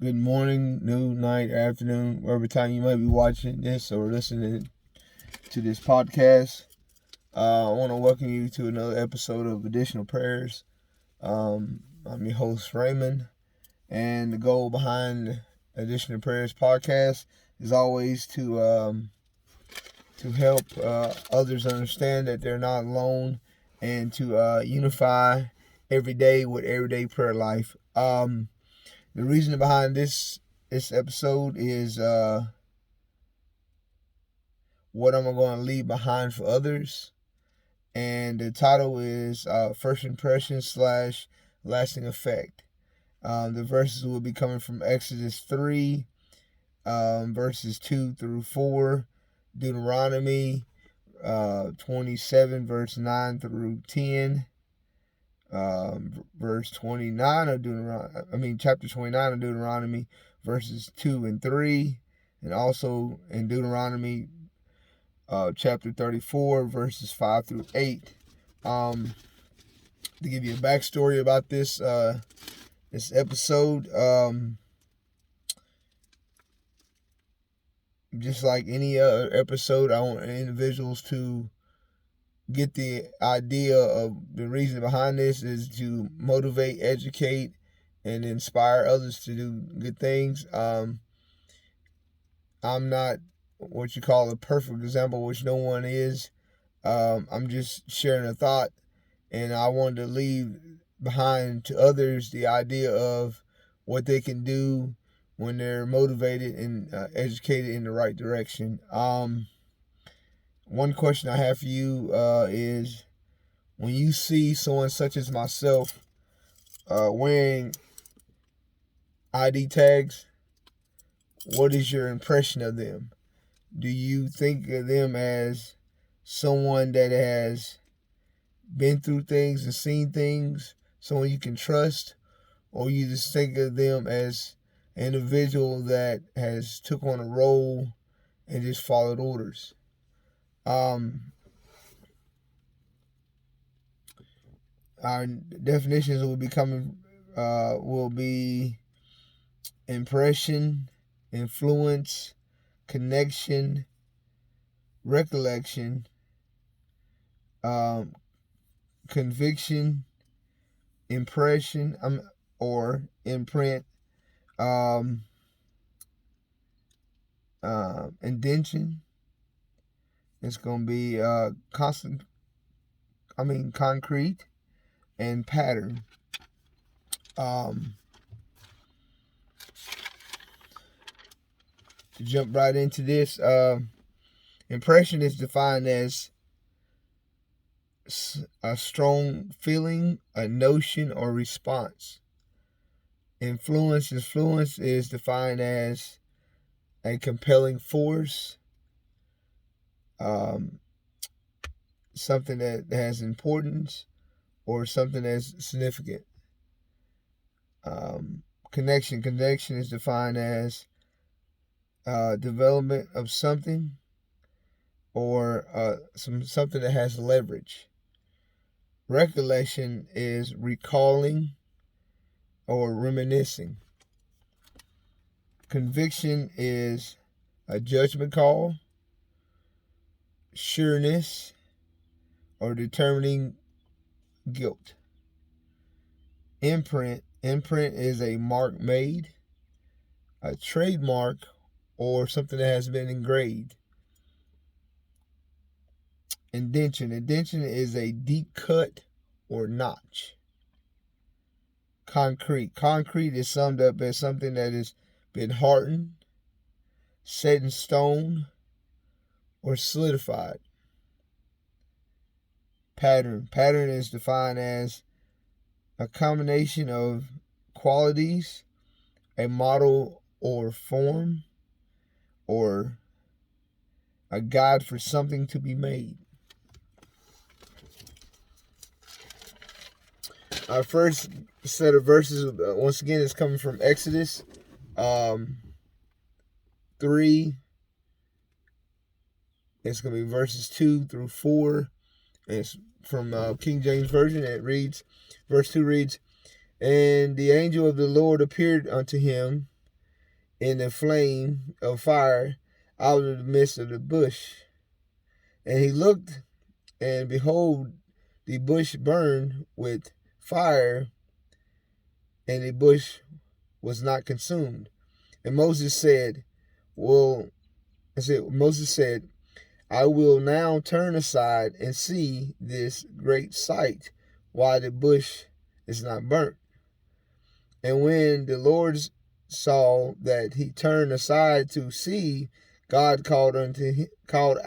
good morning, noon, night, afternoon, whatever time you might be watching this or listening to this podcast. I want to welcome you to another episode of Additional Prayers. I'm your host, Raymond, and the goal behind Additional Prayers podcast is always to help others understand that they're not alone and to unify every day with everyday prayer life. The reason behind this episode is what I'm going to leave behind for others, and the title is First Impression / Lasting Effect. The verses will be coming from Exodus 3, verses 2 through 4, Deuteronomy 27, verse 9 through 10. Verse 29 of Deuteronomy, chapter 29 of Deuteronomy, verses 2 and 3, and also in Deuteronomy, chapter 34, verses 5 through 8. To give you a backstory about this episode, just like any other episode, I want individuals to get the idea of the reason behind this is to motivate, educate, and inspire others to do good things. I'm not what you call a perfect example, which no one is. I'm just sharing a thought, and I wanted to leave behind to others the idea of what they can do when they're motivated and educated in the right direction. One question I have for you is, when you see someone such as myself wearing ID tags, what is your impression of them? Do you think of them as someone that has been through things and seen things, someone you can trust, or you just think of them as an individual that has took on a role and just followed orders? Our definitions will be impression, influence, connection, recollection, conviction, impression, or imprint, indention. It's going to be concrete, and pattern. To jump right into this, impression is defined as a strong feeling, a notion, or response. Influence is defined as a compelling force, something that has importance, or something that's significant. Connection is defined as development of something, or something that has leverage. Recollection is recalling or reminiscing. Conviction is a judgment call, sureness, or determining guilt. Imprint is a mark made, a trademark, or something that has been engraved. Indention is a deep cut or notch. Concrete is summed up as something that has been hardened, set in stone, or solidified. Pattern is defined as a combination of qualities, a model or form, or a guide for something to be made. Our first set of verses, once again, is coming from Exodus 3. It's going to be verses 2 through 4. And it's from King James Version. It reads, verse 2 reads, "And the angel of the Lord appeared unto him in a flame of fire out of the midst of the bush. And he looked, and behold, the bush burned with fire, and the bush was not consumed. And Moses said, I will now turn aside and see this great sight, why the bush is not burnt. And when the Lord saw that he turned aside to see, God called unto him out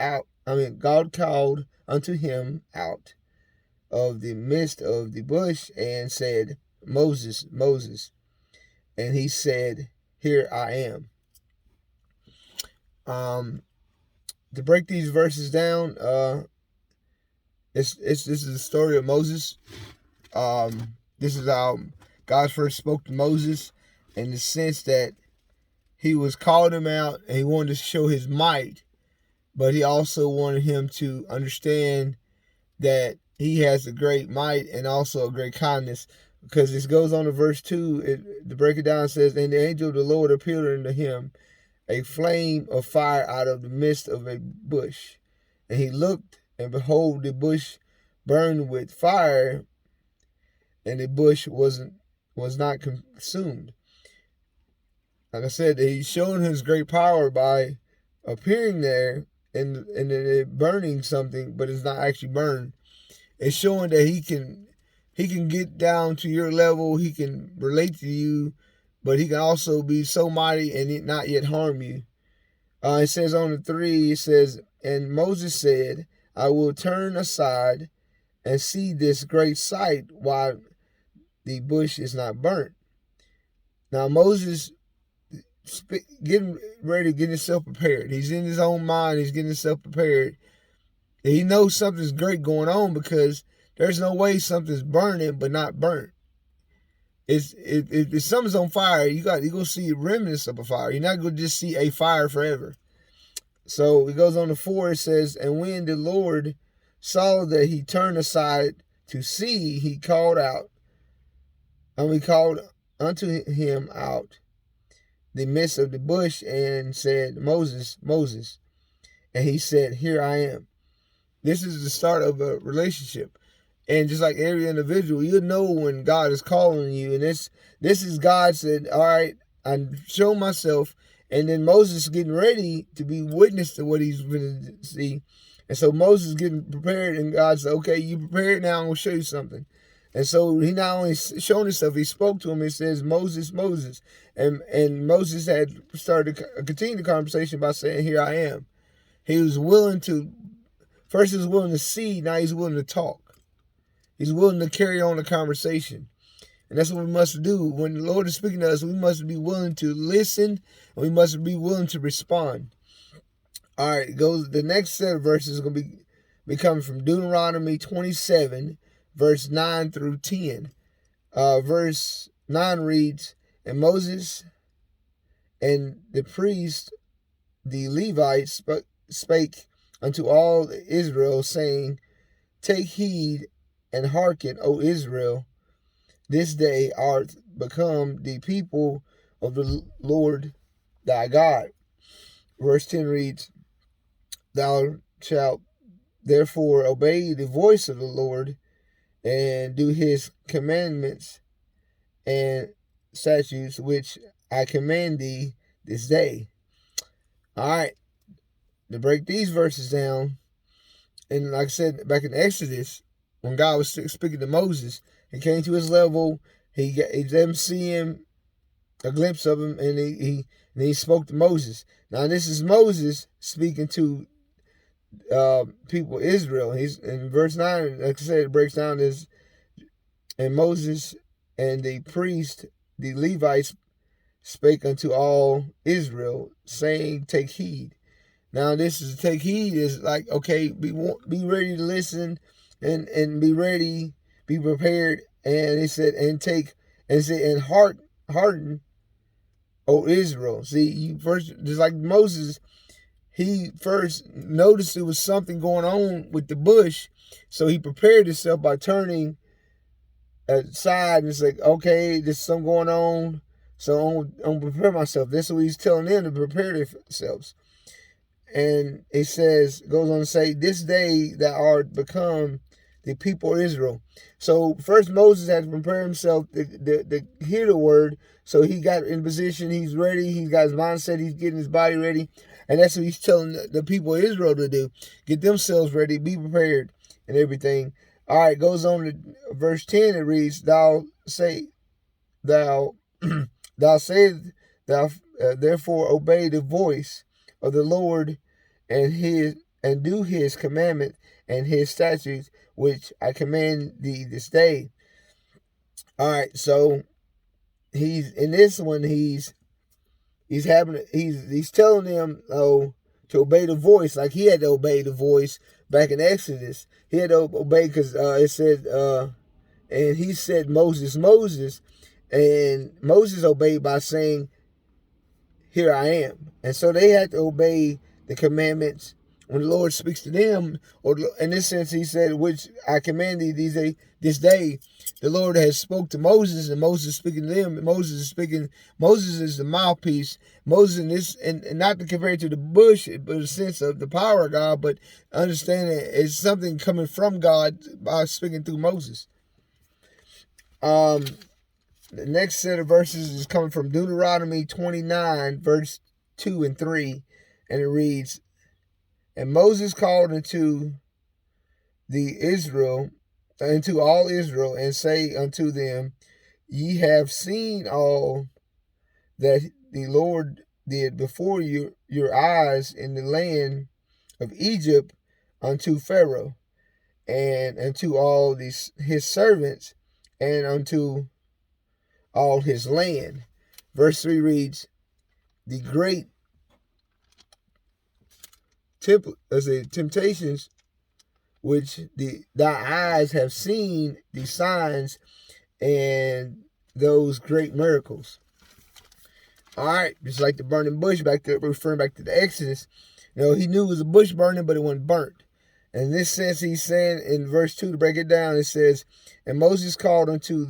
of the midst of the bush and said, Moses, Moses. And he said, Here I am. To break these verses down, this is the story of Moses. This is how God first spoke to Moses, in the sense that he was called him out and he wanted to show his might, but he also wanted him to understand that he has a great might and also a great kindness, because this goes on to verse 2. To break it down, it says, And the angel of the Lord appeared unto him, a flame of fire out of the midst of a bush. And he looked, and behold, the bush burned with fire, and the bush was not consumed. Like I said, he's showing his great power by appearing there and it burning something, but it's not actually burned. It's showing that he can get down to your level, he can relate to you, but he can also be so mighty and not yet harm you. It says on the 3, it says, And Moses said, I will turn aside and see this great sight, why the bush is not burnt. Now Moses getting ready to get himself prepared. He's in his own mind. He's getting himself prepared. And he knows something's great going on, because there's no way something's burning but not burnt. If something's on fire, you're going to see remnants of a fire. You're not going to just see a fire forever. So it goes on to 4. It says, And when the Lord saw that he turned aside to see, he called unto him out the midst of the bush and said, Moses, Moses. And he said, Here I am. This is the start of a relationship. And just like every individual, you know when God is calling you. And this is God said, all right, I show myself. And then Moses is getting ready to be witness to what he's going to see. And so Moses is getting prepared, and God said, okay, you prepared now, I'm going to show you something. And so he not only showed himself, he spoke to him. It says, Moses, Moses. And Moses had started to continue the conversation by saying, Here I am. He was willing to, first he was willing to see, now he's willing to talk. He's willing to carry on the conversation. And that's what we must do. When the Lord is speaking to us, we must be willing to listen, and we must be willing to respond. All right, the next set of verses is going to be coming from Deuteronomy 27, verse 9 through 10. Verse 9 reads, And Moses and the priest, the Levites, spake unto all Israel, saying, Take heed and hearken, O Israel, this day art become the people of the Lord thy God. Verse 10 reads, Thou shalt therefore obey the voice of the Lord, and do his commandments and statutes which I command thee this day. All right, to break these verses down, and like I said, back in Exodus, when God was speaking to Moses, he came to his level, he let him see him, a glimpse of him, and he spoke to Moses. Now this is Moses speaking to people, Israel. He's in verse 9, like I said, it breaks down as, And Moses and the priest, the Levites, spake unto all Israel, saying, Take heed. Now this is take heed is like, okay, be ready to listen and be ready, be prepared. And he said, and harden, O Israel. See, you first, just like Moses, he first noticed there was something going on with the bush, so he prepared himself by turning aside, and it's like, okay, there's something going on. So I'm gonna prepare myself. That's what he's telling them, to prepare themselves. And it says, goes on to say, this day thou art become the people of Israel. So first Moses had to prepare himself to hear the word. So he got in position, he's ready, he's got his mindset, he's getting his body ready. And that's what he's telling the people of Israel to do. Get themselves ready, be prepared, and everything. All right, goes on to verse 10, it reads, thou say, thou sayest, thou therefore obey the voice of the Lord, and do his commandment and his statutes, which I command thee this day. All right, so he's in this one. He's telling them, to obey the voice, like he had to obey the voice back in Exodus. He had to obey because it said, and he said Moses, and Moses obeyed by saying, here I am. And so they had to obey the commandments when the Lord speaks to them. Or in this sense, he said, which I command thee this day. The Lord has spoke to Moses, and Moses is speaking to them. Moses is the mouthpiece. Moses in this, and not to compare it to the bush, but a sense of the power of God, but understanding it's something coming from God by speaking through Moses. The next set of verses is coming from Deuteronomy 29, verse 2 and 3, and it reads, and Moses called unto all Israel, and say unto them, ye have seen all that the Lord did before your eyes in the land of Egypt unto Pharaoh, and unto all his servants, and unto all his land. Verse 3 reads, the great temptations which thy eyes have seen, the signs and those great miracles. All right, just like the burning bush, referring back to the Exodus. He knew it was a bush burning, but it wasn't burnt. And in this sense, he's saying in verse 2, to break it down, it says, and Moses called unto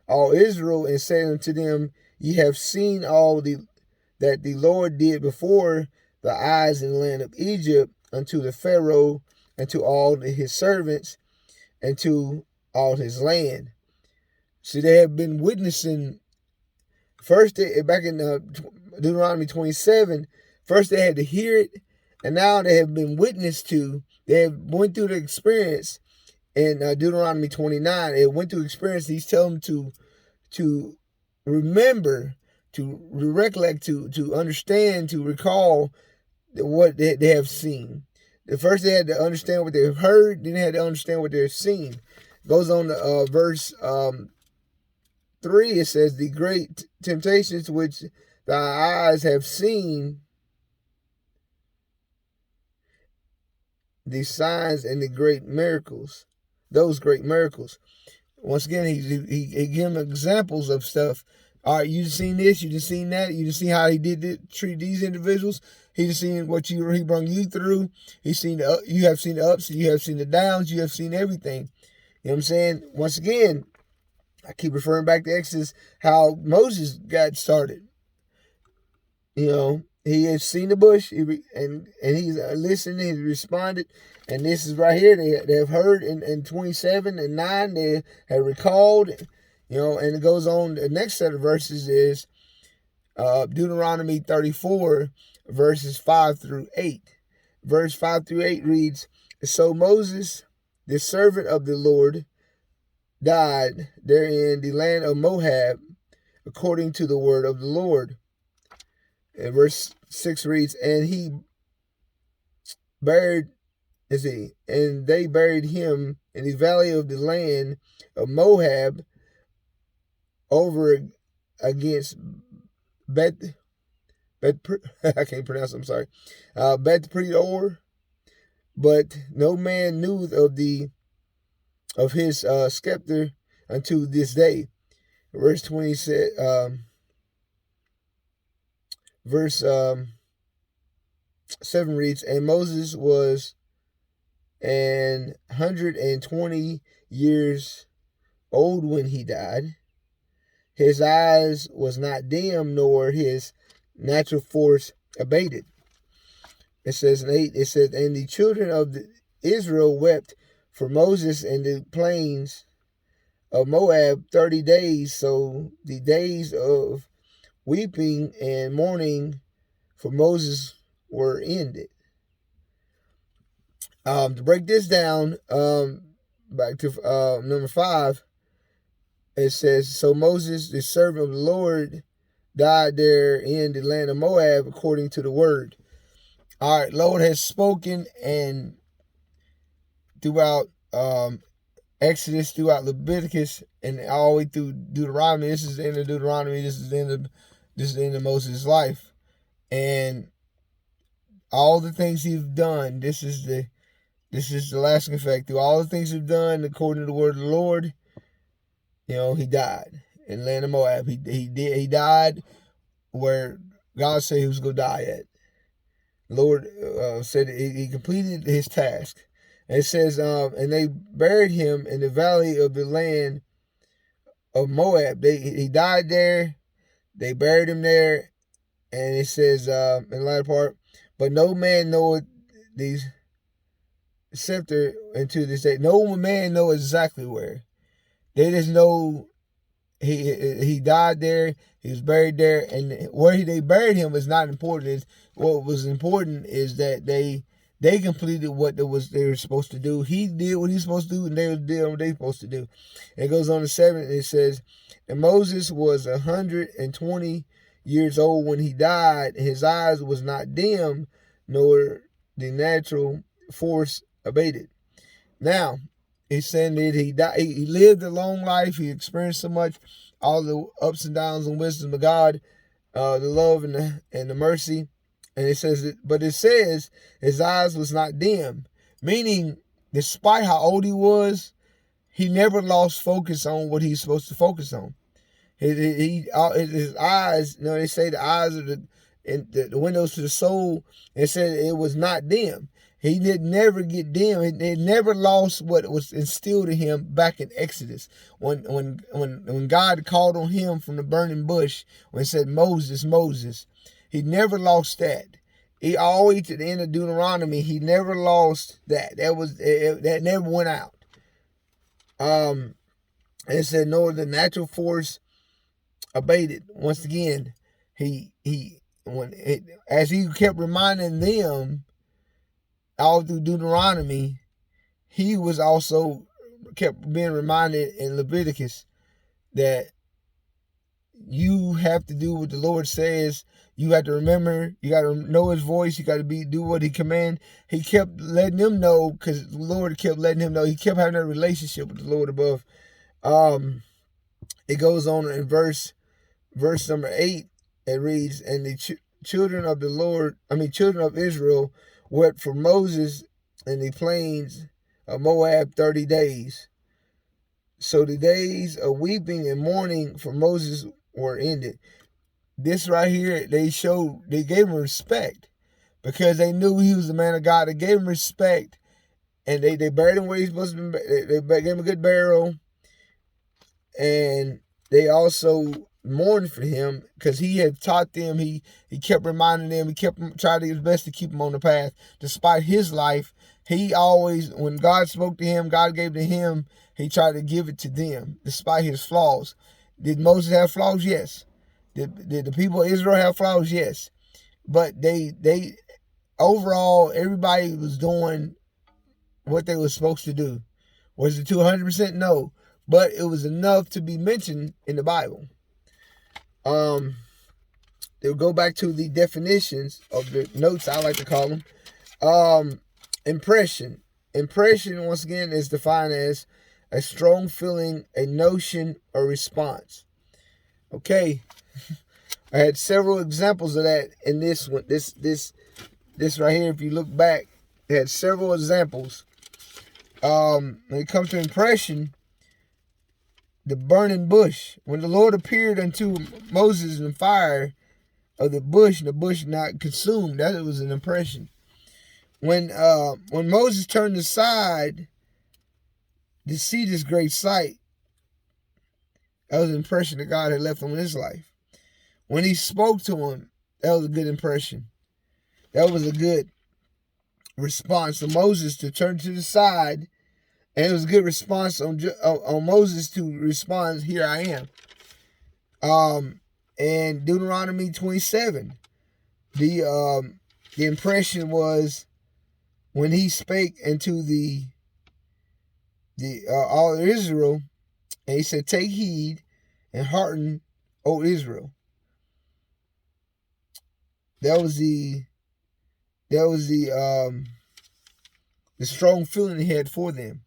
all Israel, and said unto them, ye have seen all that the Lord did before the eyes in the land of Egypt unto the Pharaoh, and to all his servants, and to all his land. See, they have been witnessing. First, back in Deuteronomy 27, first they had to hear it, and now they have been witnessed to. They have went through the experience in Deuteronomy 29. They went through experience. He's telling them to remember, to recollect, to understand, to recall what they have seen. First, they had to understand what they've heard, then they had to understand what they've seen. Goes on to verse 3, it says, the great temptations which thy eyes have seen, the signs and the great miracles, those great miracles. Once again, he gave them examples of stuff. All right, you just seen this, you just seen that, you just seen how he treat these individuals. He just seen what he brought you through. You have seen the ups, you have seen the downs, you have seen everything. You know what I'm saying? Once again, I keep referring back to Exodus, how Moses got started. He has seen the bush, and he's listened, he's responded, and this is right here. They have heard in 27 and 9, they have recalled, and it goes on. The next set of verses is Deuteronomy 34, verses 5 through 8. Verse 5 through 8 reads, so Moses, the servant of the Lord, died there in the land of Moab, according to the word of the Lord. And verse 6 reads, and they buried him in the valley of the land of Moab, over against I can't pronounce it, I'm sorry, Beth Peor, but no man knew of his scepter unto this day. Verse 20 said, verse 7 reads, and Moses was 120 years old when he died. his eyes was not dim, nor his natural force abated. It says in 8, it says, and the children of Israel wept for Moses in the plains of Moab 30 days. So the days of weeping and mourning for Moses were ended. To break this down, back to number 5, it says, so Moses, the servant of the Lord, died there in the land of Moab according to the word. All right, Lord has spoken, and throughout Exodus, throughout Leviticus, and all the way through Deuteronomy. This is the end of Deuteronomy. This is the end of Moses' life, and all the things he's done. This is the lasting effect. Through all the things he's done, according to the word of the Lord, he died in the land of Moab. He died where God said he was going to die at. The Lord said he completed his task. And it says, and they buried him in the valley of the land of Moab. He died there. They buried him there. And it says in the latter part, but no man knoweth these scepter into this day. No man knows exactly where. They just know he died there. He was buried there, and where they buried him is not important. What was important is that they completed what they were supposed to do. He did what he was supposed to do, and they did what they were supposed to do. And it goes on to 7. It says, and Moses was 120 years old when he died. His eyes was not dim, nor the natural force abated. Now, he's saying that he died. He lived a long life. He experienced so much, all the ups and downs and wisdom of God, the love and the mercy. And it says, but it says his eyes was not dim, meaning despite how old he was, he never lost focus on what he's supposed to focus on. His eyes, they say the eyes are the windows to the soul. It said it was not dim. He did never get dim. It never lost what was instilled in him back in Exodus. When God called on him from the burning bush, when it said, Moses, Moses, he never lost that. He always, to the end of Deuteronomy, he never lost that. That never went out. It said, nor the natural force abated. Once again, as he kept reminding them all through Deuteronomy, he was also kept being reminded in Leviticus that you have to do what the Lord says. You got to remember, you got to know his voice, you got to do what he commands. He kept letting them know, because the Lord kept letting him know. He kept having that relationship with the Lord above. It goes on in verse number 8. It reads, and the children of Israel wept for Moses in the plains of Moab 30 days. So the days of weeping and mourning for Moses were ended. This right here, they gave him respect because they knew he was the man of God. They gave him respect, and they buried him where he's supposed to be. They gave him a good burial, and they also mourned for him because he had taught them. He kept reminding them. He kept trying his best to keep them on the path. Despite his life, he always, when God spoke to him, God gave to him, he tried to give it to them, despite his flaws. Did Moses have flaws? Yes. Did the people of Israel have flaws? Yes. But they overall, everybody was doing what they were supposed to do. Was it 200%? No. But it was enough to be mentioned in the Bible. They'll go back to the definitions of the notes, I like to call them. Impression. Impression, once again, is defined as a strong feeling, a notion, or response. Okay. I had several examples of that in this one. This right here, if you look back, it had several examples. When it comes to impression, the burning bush. When the Lord appeared unto Moses in fire of the bush, and the bush not consumed, that was an impression. When Moses turned aside to see this great sight, That was an impression that God had left on his life. When he spoke to him, that was a good impression. That was a good response to Moses to turn to the side. And it was a good response on Moses to respond, here I am. And Deuteronomy 27, the impression was when he spake into the all of Israel, and he said, take heed and hearken, O Israel. That was the strong feeling he had for them.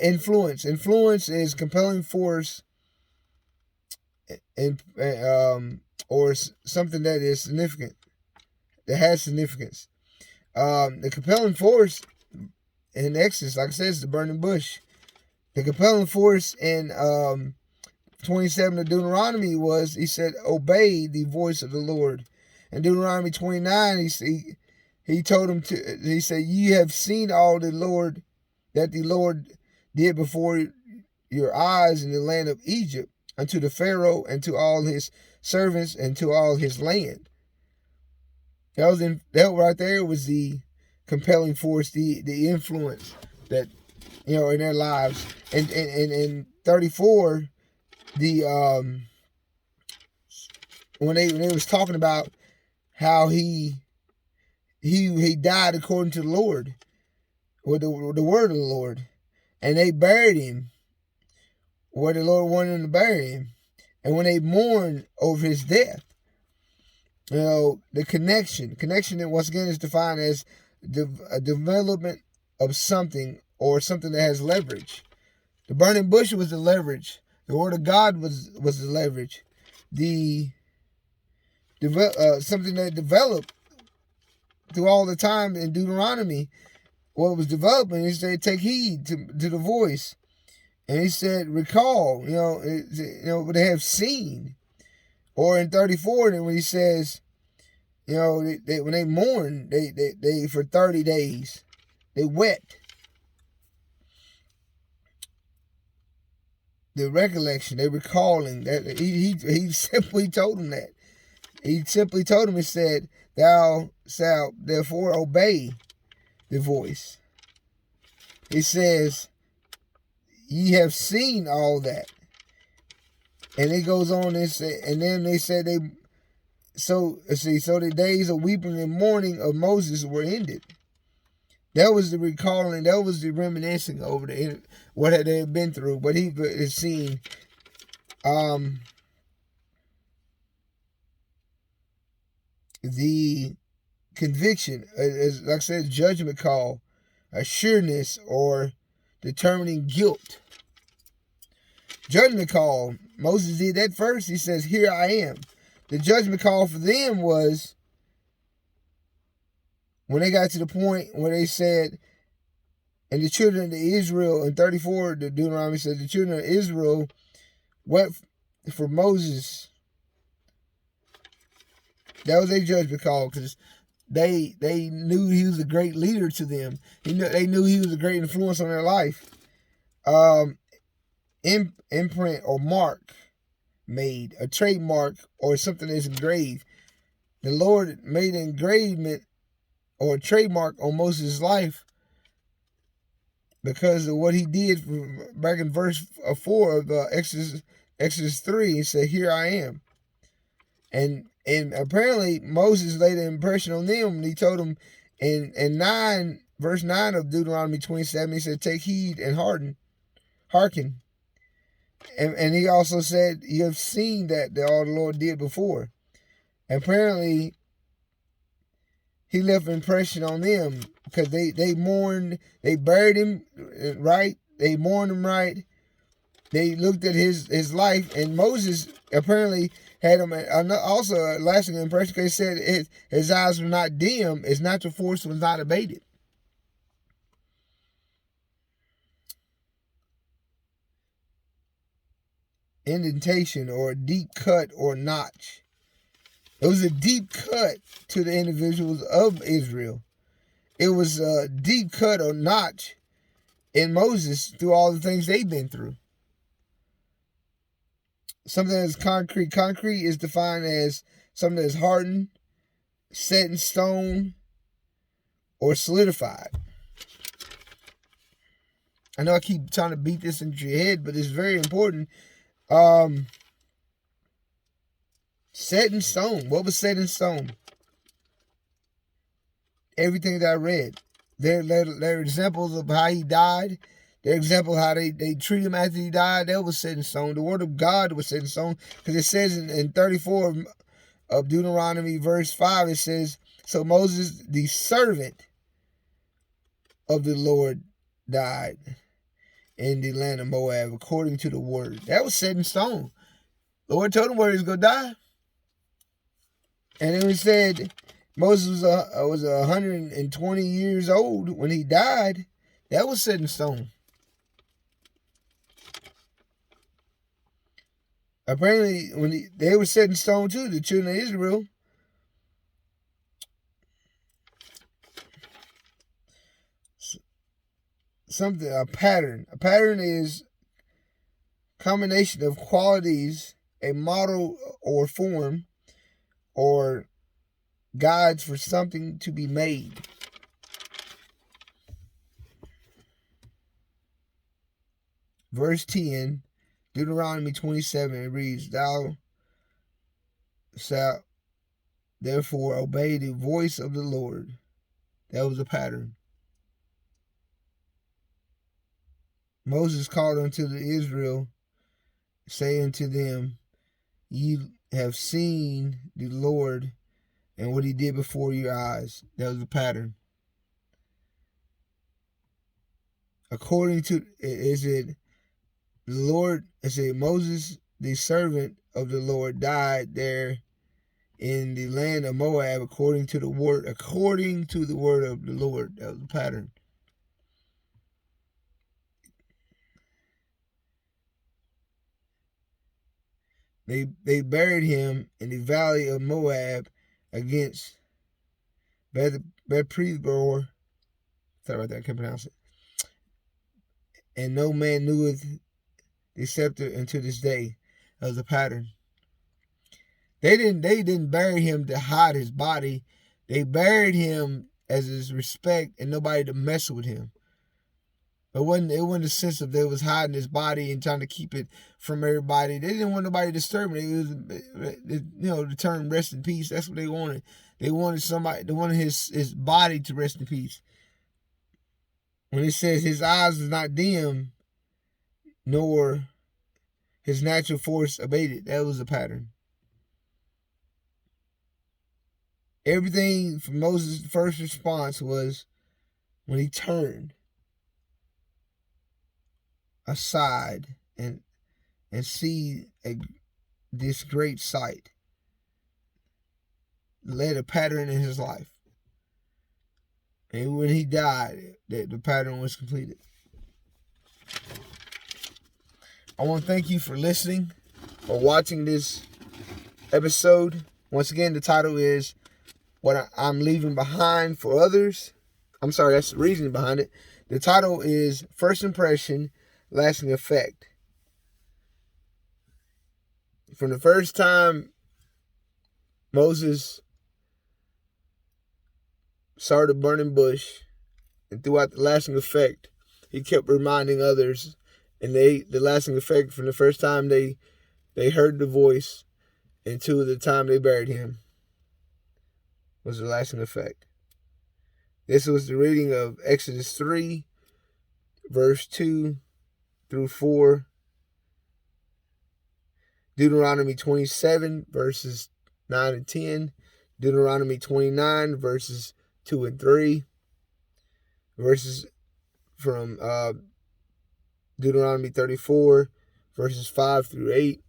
Influence is compelling force, and or something that is significant, that has significance. The compelling force in Exodus, like I said, is the burning bush. The compelling force in 27 of Deuteronomy was, he said, obey the voice of the Lord. In Deuteronomy 29, he told him he said, ye have seen all that the Lord did before your eyes in the land of Egypt, unto the Pharaoh and to all his servants and to all his land. That right there was the compelling force, the influence that, in their lives. And in 34, when they was talking about how he died according to the Lord, with the word of the Lord, and they buried him where the Lord wanted them to bury him. And when they mourned over his death, the connection that once again is defined as a development of something, or something that has leverage. The burning bush was the leverage. The word of God was the leverage. Something that developed through all the time in Deuteronomy. What was developing, he said, take heed to the voice. And he said, recall, what they have seen. Or in 34, when he says, when they mourn, they for 30 days, they wept. The recollection, they recalling that he simply told them that. He simply told him, he said, thou shalt therefore obey the voice. He says, ye have seen all that. And it goes on and say, and then they said so the days of weeping and mourning of Moses were ended. That was the recalling, that was the reminiscing over what they had been through, what he had seen. The conviction, is, like I said, judgment call, assuredness, or determining guilt. Judgment call, Moses did that first. He says, here I am. The judgment call for them was when they got to the point where they said, and the children of Israel, in 34, the Deuteronomy says, the children of Israel wept for Moses. That was a judgment call, because they knew he was a great leader to them. They knew he was a great influence on their life. Imprint or mark made, a trademark, or something that's engraved. The Lord made an engravement or a trademark on Moses' life because of what he did back in verse 4 of Exodus 3. He said, here I am. And apparently Moses laid an impression on them, and he told them in verse 9 of Deuteronomy 27, he said, take heed and hearken. And he also said, you have seen that all the Lord did before. Apparently, he left an impression on them because they mourned, they buried him right, they mourned him right. They looked at his life, and Moses apparently had him also a lasting impression because he said his eyes were not dim, his natural force was not abated. Indentation, or a deep cut or notch. It was a deep cut to the individuals of Israel. It was a deep cut or notch in Moses through all the things they've been through. something that's concrete. Concrete is defined as something that's hardened, set in stone, or solidified. I know I keep trying to beat this into your head, but it's very important. Set in stone. What was set in stone? Everything that I read. There are examples of how he died. There are examples of how they treat him after he died. That was set in stone. The word of God was set in stone. Because it says in 34 of Deuteronomy verse 5, it says, so Moses, the servant of the Lord, died in the land of Moab according to the word. That was set in stone. The Lord told him where he was going to die. And then we said Moses was 120 years old when he died. That was set in stone. Apparently, when they were set in stone too, the children of Israel. A pattern. A pattern is a combination of qualities, a model or form, or guides for something to be made. Verse 10, Deuteronomy 27, it reads, thou shalt therefore obey the voice of the Lord. That was a pattern. Moses called unto the Israel, saying to them, ye have seen the Lord and what he did before your eyes. That was a pattern. According to, is it the Lord, is it Moses, the servant of the Lord, died there in the land of Moab according to the word of the Lord. That was a pattern. They buried him in the valley of Moab against Beth-Peor. Sorry about that, I can't pronounce it. And no man kneweth the scepter unto this day. That was a pattern. They didn't bury him to hide his body. They buried him as his respect and nobody to mess with him. It wasn't a sense of they was hiding his body and trying to keep it from everybody. They didn't want nobody disturbing it. It was, the term rest in peace. That's what they wanted. They wanted his body to rest in peace. When it says his eyes was not dim, nor his natural force abated, that was a pattern. Everything from Moses' first response was when he turned aside and see this great sight, led a pattern in his life. And when he died, the pattern was completed. I want to thank you for listening or watching this episode. Once again, the title is What I'm Leaving Behind for Others. I'm sorry, that's the reasoning behind it. The title is First Impression, Lasting Effect. From the first time Moses saw the burning bush and throughout the lasting effect, he kept reminding others. And the lasting effect from the first time they heard the voice and to the time they buried him was the lasting effect. This was the reading of Exodus 3, verse 2 through 4. Deuteronomy 27, verses 9 and 10. Deuteronomy 29, verses 2 and 3. Verses from Deuteronomy 34, verses 5 through 8.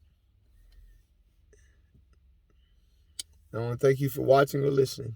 I want to thank you for watching or listening.